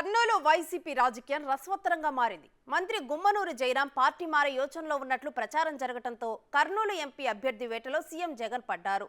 Kurnool YCP రాజకీయం రసవత్తరంగా మారింది. మంత్రి గుమ్మనూరు జయరాం పార్టీ మారే యోచనలో ఉన్నట్లు ప్రచారం జరగడంతో కర్నూలు ఎంపీ అభ్యర్థి వేటలో సీఎం జగన్ పడ్డారు.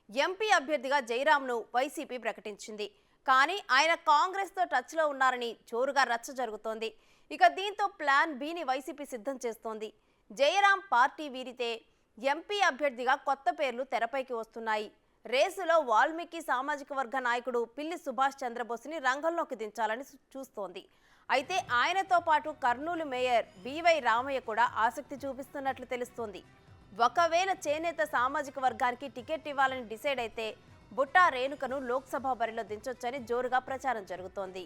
ఎంపీ అభ్యర్థిగా జయరాంను వైసీపీ ప్రకటించింది. కానీ ఆయన కాంగ్రెస్తో టచ్లో ఉన్నారని జోరుగా రచ్చ జరుగుతోంది. ఇక దీంతో ప్లాన్ బిని వైసీపీ సిద్ధం చేస్తోంది. జయరాం పార్టీ వీరితే ఎంపీ అభ్యర్థిగా కొత్త పేర్లు తెరపైకి వస్తున్నాయి. రేసులో వాల్మీకి సామాజిక వర్గ నాయకుడు పిల్లి సుభాష్ చంద్రబోస్ని రంగంలోకి దించాలని చూస్తోంది. అయితే ఆయనతో పాటు కర్నూలు మేయర్ బివై రామయ్య కూడా ఆసక్తి చూపిస్తున్నట్లు తెలుస్తోంది. ఒకవేళ చేనేత సామాజిక వర్గానికి టికెట్ ఇవ్వాలని డిసైడ్ అయితే బుట్టా రేణుకను లోక్సభ బరిలో దించొచ్చని జోరుగా ప్రచారం జరుగుతోంది.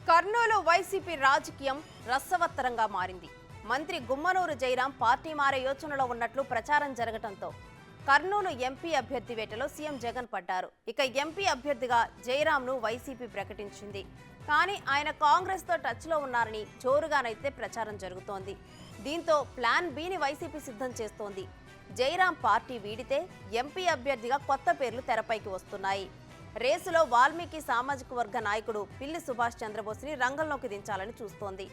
కర్నూలు వైసీపీ రాజకీయం రసవత్తరంగా మారింది. మంత్రి గుమ్మనూరు జయరాం పార్టీ మారే యోచనలో ఉన్నట్లు ప్రచారం జరగడంతో కర్నూలు ఎంపీ అభ్యర్థి వేటలో సీఎం జగన్ పడ్డారు. ఇక ఎంపీ అభ్యర్థిగా జయరాంను వైసీపీ ప్రకటించింది. కానీ ఆయన కాంగ్రెస్తో టచ్లో ఉన్నారని జోరుగానైతే ప్రచారం జరుగుతోంది. దీంతో ప్లాన్ బిని వైసీపీ సిద్ధం చేస్తోంది. జయరాం పార్టీ వీడితే ఎంపీ అభ్యర్థిగా కొత్త పేర్లు తెరపైకి వస్తున్నాయి. రేసులో వాల్మీకి సామాజిక వర్గ నాయకుడు పిల్లి సుభాష్ చంద్రబోస్ని రంగంలోకి దించాలని చూస్తోంది.